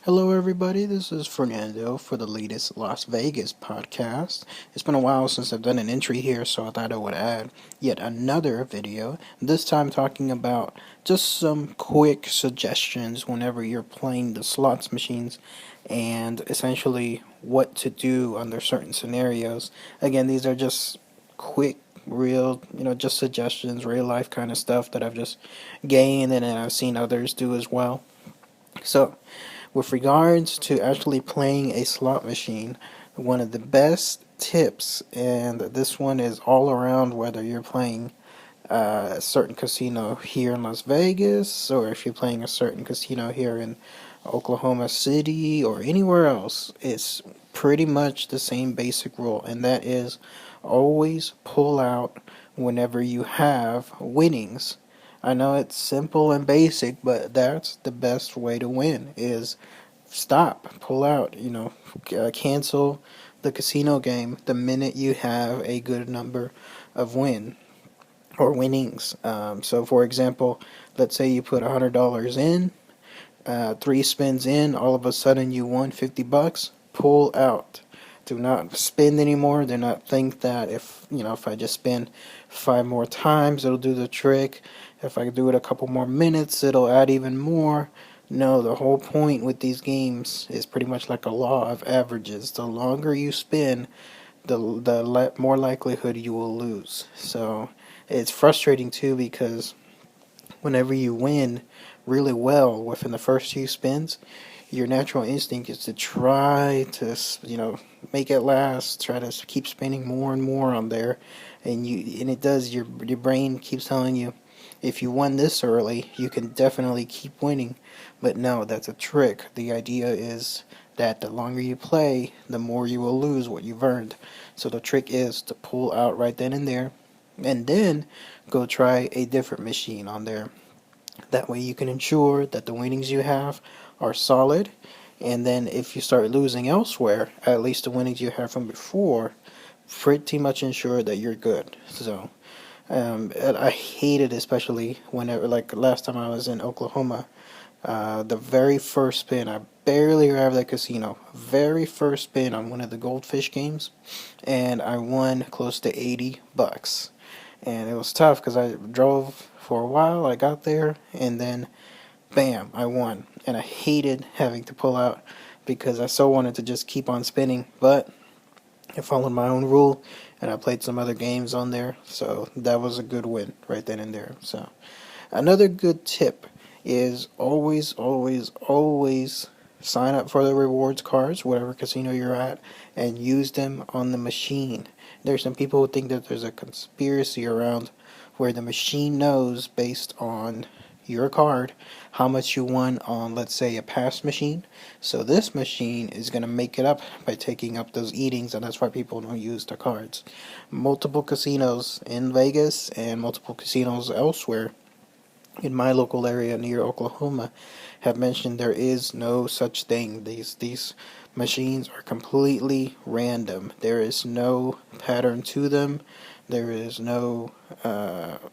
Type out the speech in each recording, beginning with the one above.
Hello, everybody. This is Fernando for the latest Las Vegas podcast. It's been a while since I've done an entry here, so I thought I would add yet another video. This time, talking about just some quick suggestions whenever you're playing the slots machines and essentially what to do under certain scenarios. Again, these are just quick, real, just suggestions, real life kind of stuff that I've just gained and I've seen others do as well. So, with regards to actually playing a slot machine, one of the best tips, and this one is all around whether you're playing a certain casino here in Las Vegas or if you're playing a certain casino here in Oklahoma City or anywhere else, it's pretty much the same basic rule, and that is always pull out whenever you have winnings. I know it's simple and basic, but that's the best way to win is stop, pull out, cancel the casino game the minute you have a good number of winnings. So, for example, let's say you put $100 in, three spins in, all of a sudden you won $50. Pull out. Do not spend anymore. Do not think that if I just spend five more times, it'll do the trick. If I do it a couple more minutes, it'll add even more. No, the whole point with these games is pretty much like a law of averages. The longer you spin, the more likelihood you will lose. So it's frustrating too because whenever you win really well within the first few spins, your natural instinct is to try to, make it last, try to keep spending more and more on there, and it does. Your brain keeps telling you, if you won this early, you can definitely keep winning. But no, that's a trick. The idea is that the longer you play, the more you will lose what you've earned. So the trick is to pull out right then and there, and then go try a different machine on there. That way you can ensure that the winnings you have are solid, and then if you start losing elsewhere, at least the winnings you have from before pretty much ensure that you're good. So and I hate it, especially whenever, like last time I was in Oklahoma, the very first spin, I barely arrived at the casino. Very first spin on one of the goldfish games, and I won close to $80. And it was tough because I drove for a while. I got there, and then bam, I won. And I hated having to pull out because I so wanted to just keep on spinning, but I followed my own rule and I played some other games on there, so that was a good win right then and there. So, another good tip is always, always, always sign up for the rewards cards, whatever casino you're at, and use them on the machine. There's some people who think that there's a conspiracy around where the machine knows based on your card how much you won on, let's say, a past machine. So this machine is going to make it up by taking up those eatings, and that's why people don't use the cards. Multiple casinos in Vegas and multiple casinos elsewhere in my local area near Oklahoma have mentioned there is no such thing. These machines are completely random. There is no pattern to them. There is no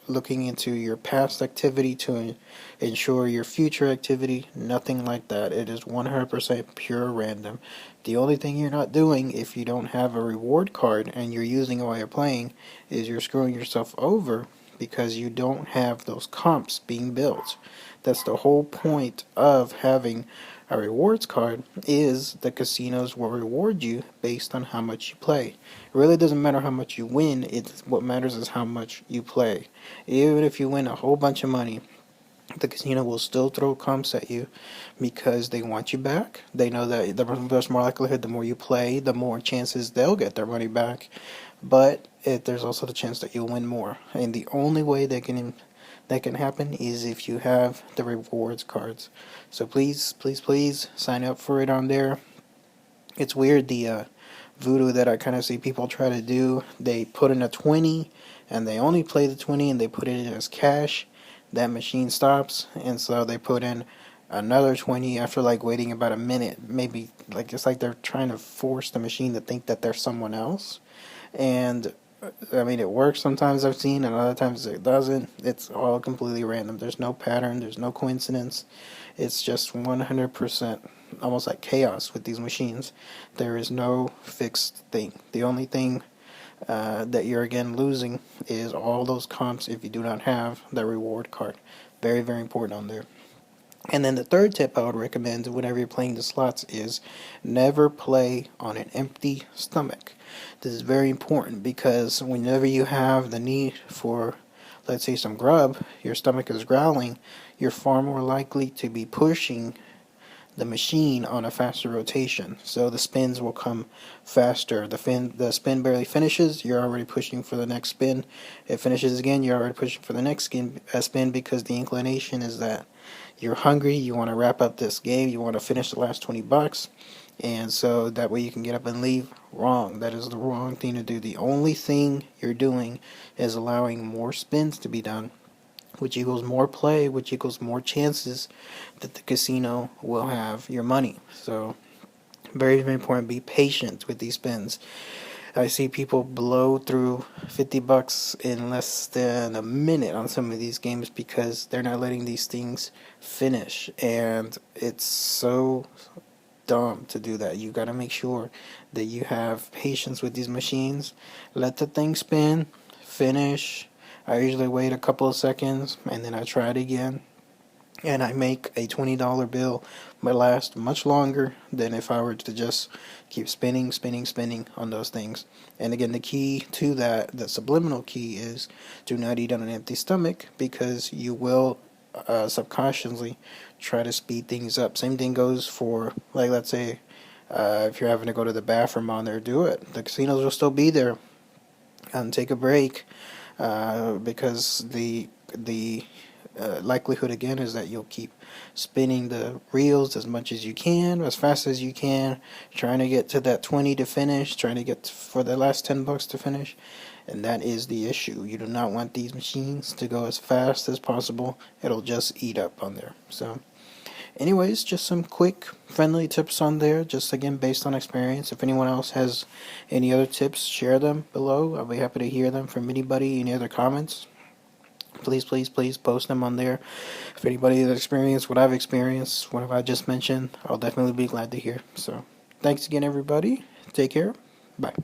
looking into your past activity to ensure your future activity. Nothing like that. It is 100% pure random. The only thing you're not doing if you don't have a reward card and you're using it while you're playing is you're screwing yourself over because you don't have those comps being built. That's the whole point of having a rewards card, is the casinos will reward you based on how much you play. It really doesn't matter how much you win, what matters is how much you play. Even if you win a whole bunch of money, the casino will still throw comps at you because they want you back. They know that there's more likelihood the more you play, the more chances they'll get their money back. But there's also the chance that you'll win more. And the only way that can happen is if you have the rewards cards. So please, please, please sign up for it on there. It's weird, the voodoo that I kind of see people try to do. They put in a 20 and they only play the 20 and they put it in as cash. That machine stops, and so they put in another 20 after like waiting about a minute. Maybe like it's like they're trying to force the machine to think that they're someone else. And I mean, it works sometimes, I've seen, and other times it doesn't. It's all completely random. There's no pattern, there's no coincidence. It's just 100% almost like chaos with these machines. There is no fixed thing. The only thing that you're again losing is all those comps if you do not have the reward card. Very, very important on there. And then the third tip I would recommend whenever you're playing the slots is never play on an empty stomach. This is very important because whenever you have the need for, let's say, some grub, your stomach is growling, you're far more likely to be pushing the machine on a faster rotation, so the spins will come faster. The spin barely finishes, you're already pushing for the next spin. It finishes again, you're already pushing for the next spin, because the inclination is that you're hungry, you want to wrap up this game, you want to finish the last 20 bucks, and so that way you can get up and leave. Wrong. That is the wrong thing to do. The only thing you're doing is allowing more spins to be done, which equals more play, which equals more chances that the casino will have your money. So, very, very important. Be patient with these spins. I see people blow through 50 bucks in less than a minute on some of these games because they're not letting these things finish. And it's so dumb to do that. You got to make sure that you have patience with these machines. Let the thing spin, finish. I usually wait a couple of seconds and then I try it again. And I make a $20 bill last much longer than if I were to just keep spinning on those things. And again, the key to that, the subliminal key, is do not eat on an empty stomach, because you will subconsciously try to speed things up. Same thing goes for, like, let's say, if you're having to go to the bathroom on there, do it. The casinos will still be there, and take a break, because the likelihood again is that you'll keep spinning the reels as much as you can, as fast as you can, trying to get to that 20 to finish, trying to get for the last 10 bucks to finish. And that is the issue. You do not want these machines to go as fast as possible. It'll just eat up on there. So anyways, just some quick friendly tips on there, just again based on experience. If anyone else has any other tips, share them below. I'll be happy to hear them from anybody. Any other comments, please post them on there. If anybody has experienced what I've experienced, what I just mentioned, I'll definitely be glad to hear. So thanks again, everybody. Take care. Bye.